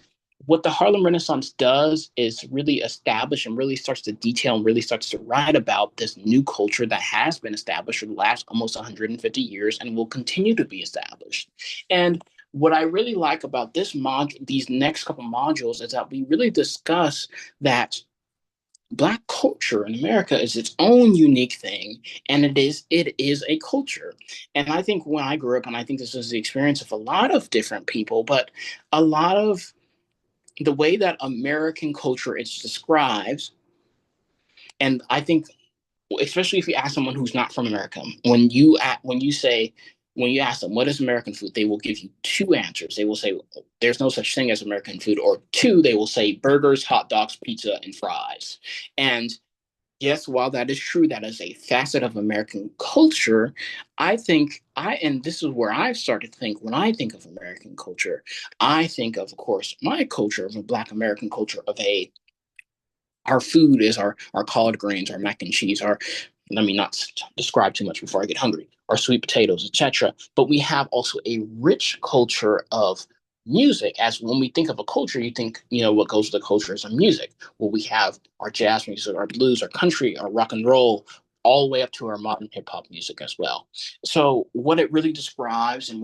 what the Harlem Renaissance does is really establish and really starts to detail and really starts to write about this new culture that has been established for the last almost 150 years and will continue to be established. And what I really like about these next couple modules is that we really discuss that Black culture in America is its own unique thing, and it is a culture. And I think when I grew up, and I think this is the experience of a lot of different people, but a lot of the way that American culture is described, and I think especially if you ask someone who's not from America, when you ask them what is American food, they will give you two answers. They will say there's no such thing as American food, or two, they will say burgers, hot dogs, pizza, and fries. And yes, while that is true, that is a facet of American culture. And this is where I started to think when I think of American culture, I think of course, my culture of a Black American culture of a our food is our collard greens, our mac and cheese, our let me not describe too much before I get hungry, our sweet potatoes, etc. But we have also a rich culture of music. As when we think of a culture, you think, what goes with the culture is our music. Well, we have our jazz music, our blues, our country, our rock and roll, all the way up to our modern hip hop music as well. So what it really describes and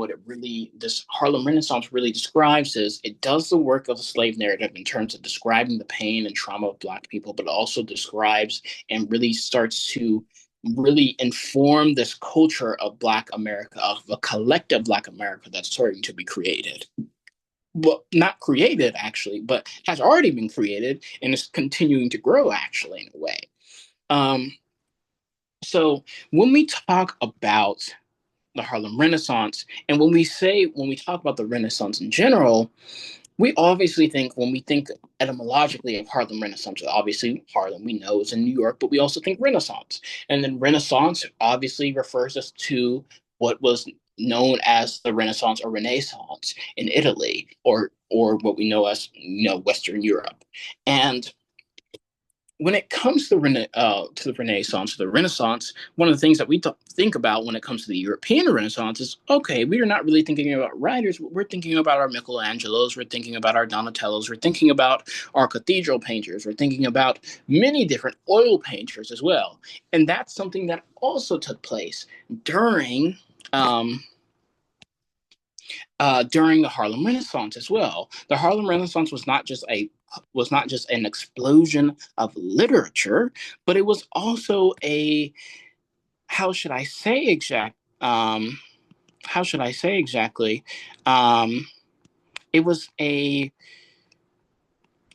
this Harlem Renaissance really describes is it does the work of the slave narrative in terms of describing the pain and trauma of Black people, but also describes and really starts to really inform this culture of Black America, of a collective Black America that's starting to be created. Well, not created actually, but has already been created and is continuing to grow actually in a way. Um, so when we talk about the Harlem Renaissance, and when we talk about the Renaissance in general, we obviously think when we think etymologically of Harlem Renaissance, obviously Harlem we know is in New York, but we also think Renaissance. And then Renaissance obviously refers us to what was known as the Renaissance or Renaissance in Italy, or what we know as Western Europe. And when it comes to the Renaissance, the Renaissance, one of the things that we think about when it comes to the European Renaissance is, okay, we are not really thinking about writers. We're thinking about our Michelangelos. We're thinking about our Donatellos. We're thinking about our cathedral painters. We're thinking about many different oil painters as well. And that's something that also took place during um, during the Harlem Renaissance as well. The Harlem Renaissance was not just an explosion of literature, but it was also a how should I say exact how should I say exactly it was a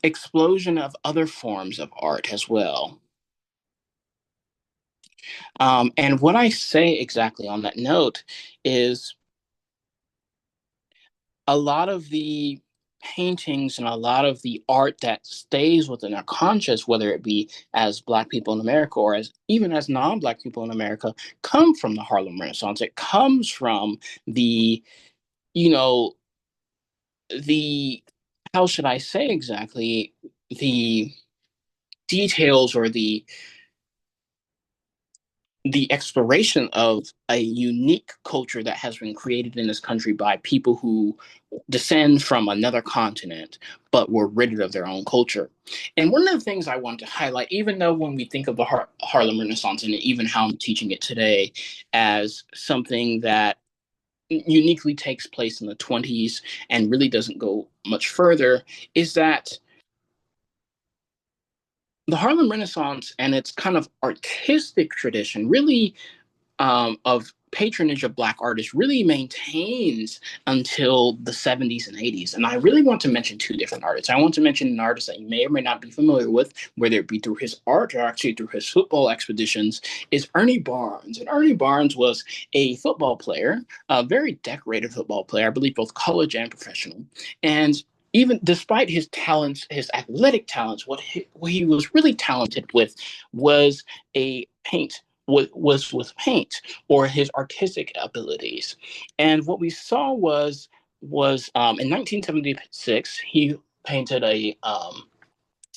explosion of other forms of art as well. And what I say exactly on that note is a lot of the paintings and a lot of the art that stays within our conscious, whether it be as Black people in America or as even as non-Black people in America, come from the Harlem Renaissance. It comes from the, you know, the how should I say exactly the details or the exploration of a unique culture that has been created in this country by people who descend from another continent but were rid of their own culture. And one of the things I want to highlight, even though when we think of the Harlem Renaissance and even how I'm teaching it today as something that uniquely takes place in the 20s and really doesn't go much further, is that the Harlem Renaissance and its kind of artistic tradition really of patronage of Black artists really maintains until the 70s and 80s. And I really want to mention two different artists. I want to mention an artist that you may or may not be familiar with, whether it be through his art or actually through his football expeditions, is Ernie Barnes. And Ernie Barnes was a football player, a very decorated football player, I believe both college and professional. And even despite his talents, his athletic talents, what he was really talented with was a paint was with paint or his artistic abilities. And what we saw was in 1976 he painted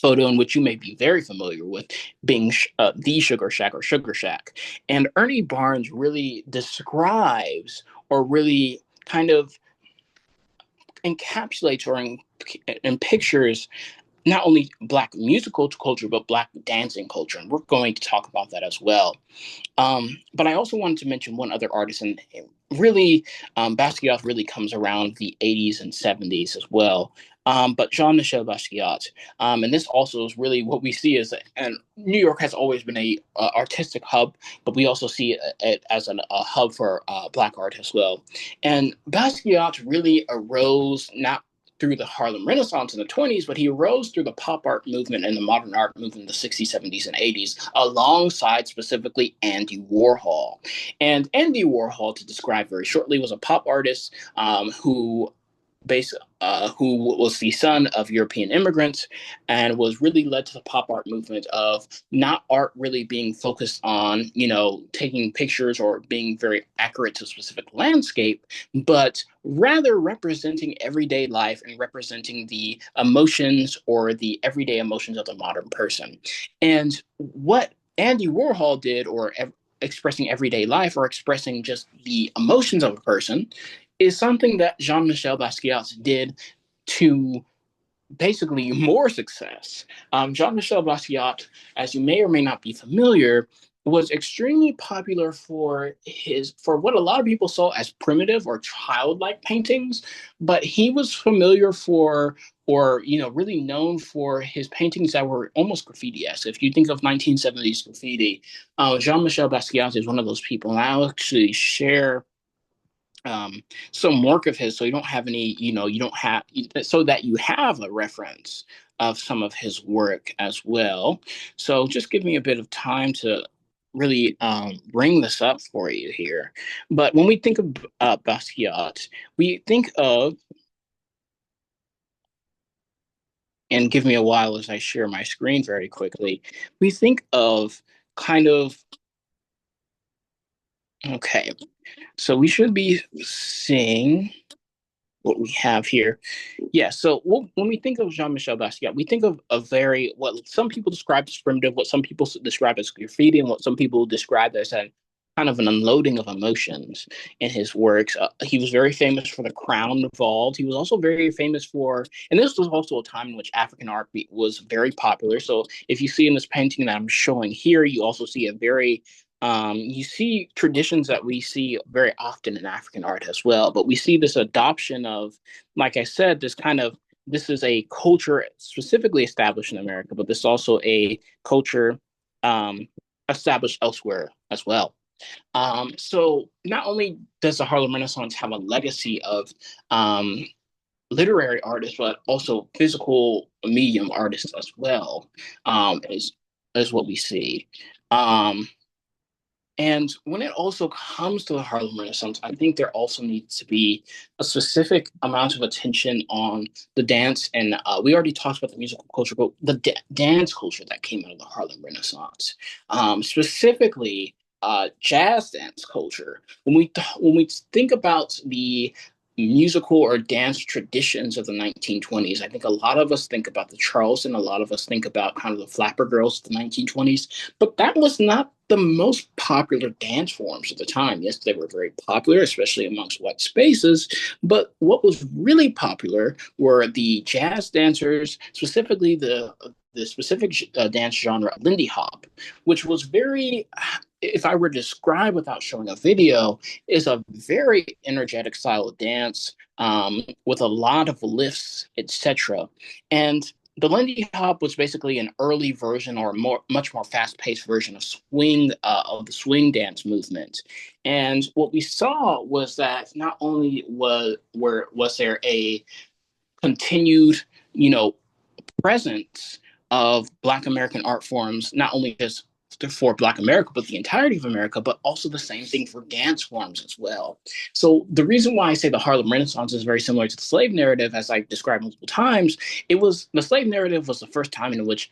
photo in which you may be very familiar with, being the Sugar Shack or Sugar Shack. And Ernie Barnes really describes or really kind of encapsulates or in pictures not only Black musical culture, but Black dancing culture. And we're going to talk about that as well. But I also wanted to mention one other artist, and really, Basquiat really comes around the 80s and 70s as well. But Jean-Michel Basquiat, and this also is really what we see as, and New York has always been a artistic hub, but we also see it as a hub for Black art as well. And Basquiat really arose not through the Harlem Renaissance in the 20s, but he arose through the pop art movement and the modern art movement in the 60s, 70s, and 80s, alongside specifically Andy Warhol. And Andy Warhol, to describe very shortly, was a pop artist who was the son of European immigrants and was really led to the pop art movement of not art really being focused on, taking pictures or being very accurate to a specific landscape, but rather representing everyday life and representing the emotions or the everyday emotions of the modern person. And what Andy Warhol did, or expressing everyday life or expressing just the emotions of a person, is something that Jean-Michel Basquiat did to basically more success. Jean-Michel Basquiat, as you may or may not be familiar, was extremely popular for what a lot of people saw as primitive or childlike paintings, but he was familiar for, or really known for, his paintings that were almost graffiti-esque. If you think of 1970s graffiti, Jean-Michel Basquiat is one of those people, and I'll actually share some work of his, so you don't have any, you don't have, so that you have a reference of some of his work as well. So just give me a bit of time to really bring this up for you here. But when we think of Basquiat, we think of, and give me a while as I share my screen very quickly, we think of kind of, okay, so we should be seeing what we have here. Yeah, so when we think of Jean-Michel Basquiat, we think of a very, what some people describe as primitive, what some people describe as graffiti, and what some people describe as a kind of an unloading of emotions in his works. He was very famous for the crown vault. He was also very famous for, and this was also a time in which African art was very popular. So if you see in this painting that I'm showing here, you also see a very you see traditions that we see very often in African art as well, but we see this adoption of, like I said, this is a culture specifically established in America, but this is also a culture um, established elsewhere as well. So not only does the Harlem Renaissance have a legacy of um, literary artists, but also physical medium artists as well, is what we see. Um, and when it also comes to the Harlem Renaissance, I think there also needs to be a specific amount of attention on the dance. And we already talked about the musical culture, but the dance culture that came out of the Harlem Renaissance, specifically jazz dance culture. When we think about the musical or dance traditions of the 1920s, I think a lot of us think about the Charleston, a lot of us think about kind of the flapper girls of the 1920s, but that was not the most popular dance forms at the time. Yes, they were very popular, especially amongst white spaces, but what was really popular were the jazz dancers, specifically the specific dance genre Lindy Hop, which was very, if I were to describe without showing a video, is a very energetic style of dance with a lot of lifts, etc. And the Lindy Hop was basically an early version, or much more fast-paced version of the swing dance movement. And what we saw was that not only was there a continued, you know, presence of Black American art forms, not only just for Black America, but the entirety of America, but also the same thing for dance forms as well. So the reason why I say the Harlem Renaissance is very similar to the slave narrative, as I described multiple times, the slave narrative was the first time in which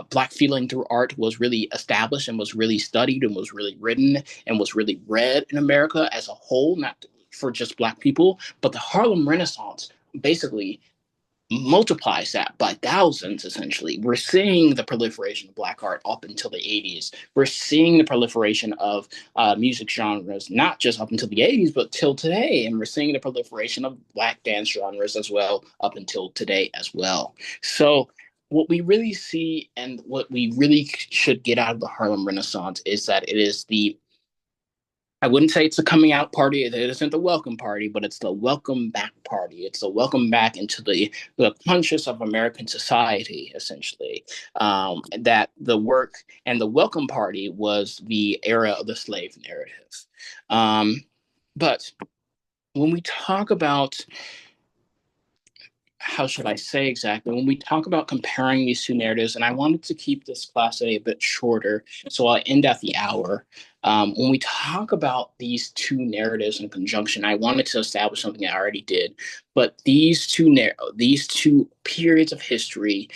Black feeling through art was really established and was really studied and was really written and was really read in America as a whole, not for just Black people. But the Harlem Renaissance basically multiplies that by thousands. Essentially, we're seeing the proliferation of black art up until the 80s. We're seeing the proliferation of music genres, not just up until the 80s, but till today. And we're seeing the proliferation of black dance genres as well up until today as well. So what we really see and what we really should get out of the Harlem Renaissance is that it is the I wouldn't say it's a coming out party. It isn't the welcome party, but it's the welcome back party. It's the welcome back into the conscious of American society, essentially. That the work and the welcome party was the era of the slave narrative. Um, but when we talk about how should I say exactly? When we talk about comparing these two narratives, and I wanted to keep this class a bit shorter, so I'll end at the hour. When we talk about these two narratives in conjunction, I wanted to establish something I already did, but these two periods of history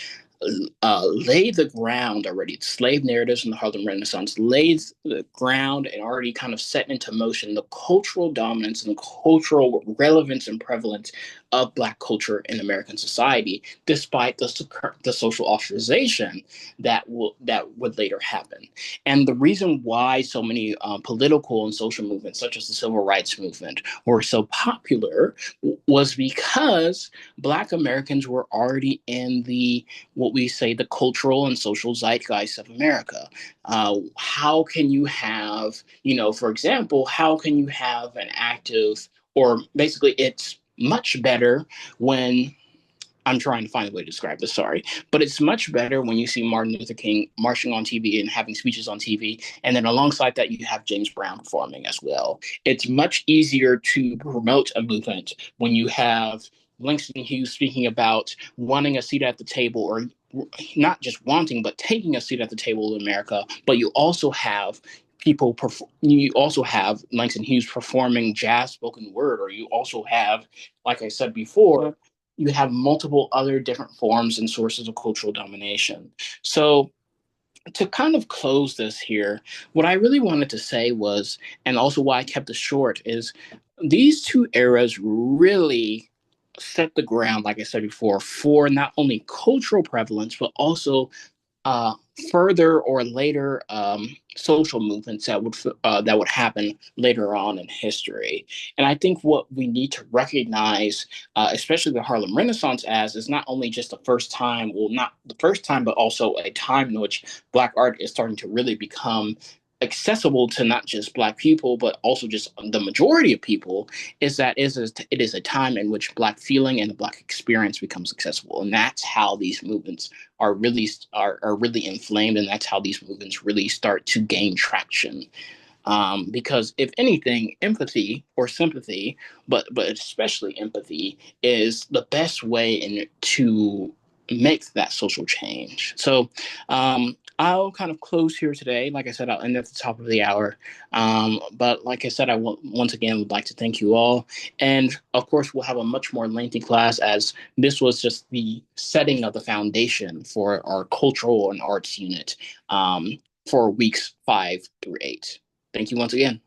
laid the ground already. The slave narratives in the Harlem Renaissance laid the ground and already kind of set into motion the cultural dominance and the cultural relevance and prevalence of Black culture in American society, despite the social ostracization that would later happen. And the reason why so many political and social movements, such as the Civil Rights Movement, were so popular was because Black Americans were already in the what we say the cultural and social zeitgeist of America. How can you have, for example, how can you have an active, or basically, it's much better when I'm trying to find a way to describe this, sorry. But it's much better when you see Martin Luther King marching on TV and having speeches on TV. And then alongside that, you have James Brown performing as well. It's much easier to promote a movement when you have Langston Hughes speaking about wanting a seat at the table, or not just wanting, but taking a seat at the table in America. But you also have Langston Hughes performing jazz spoken word, or you also have, like I said before, you have multiple other different forms and sources of cultural domination. So, to kind of close this here, what I really wanted to say was, and also why I kept it short, is these two eras really set the ground, like I said before, for not only cultural prevalence, but also uh, further or later social movements that would happen later on in history. And I think what we need to recognize, especially the Harlem Renaissance, as is not only just the first time, well, not the first time, but also a time in which Black art is starting to really become accessible to not just Black people, but also just the majority of people, is that it is a time in which Black feeling and the Black experience becomes accessible. And that's how these movements are really inflamed, and that's how these movements really start to gain traction. Because if anything, empathy or sympathy, but especially empathy, is the best way to make that social change. So I'll kind of close here today. Like I said, I'll end at the top of the hour. But like I said, once again would like to thank you all. And of course, we'll have a much more lengthy class, as this was just the setting of the foundation for our cultural and arts unit for weeks 5 through 8. Thank you once again.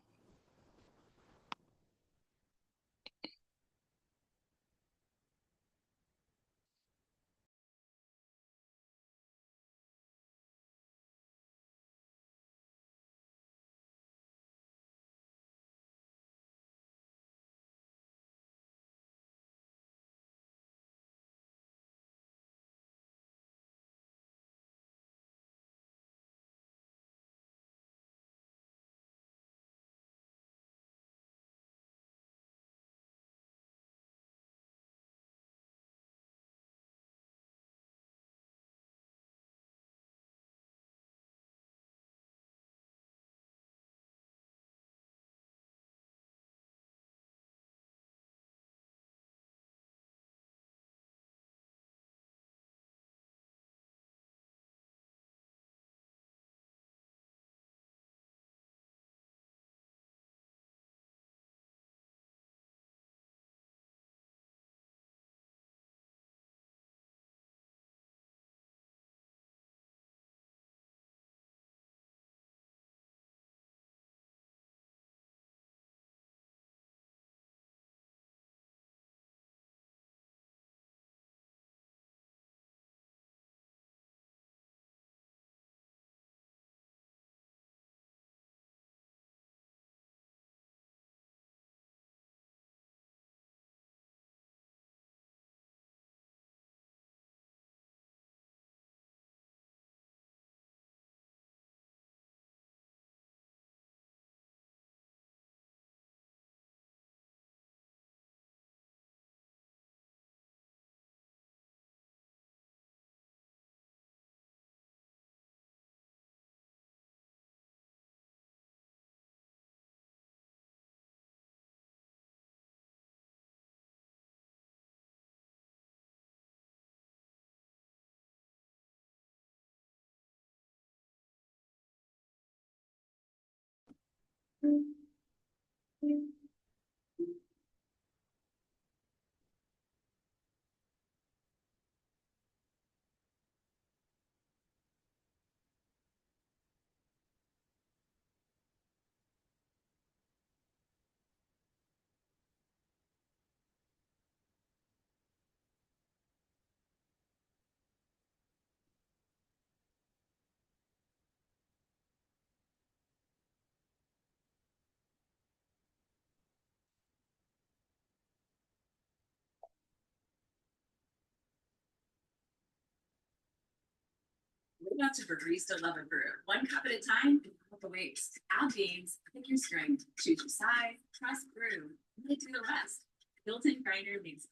Not to barista level brew. One cup at a time, without the waste. Add beans, pick your strength, choose your size, trust brew, let it do the rest. Built-in grinder makes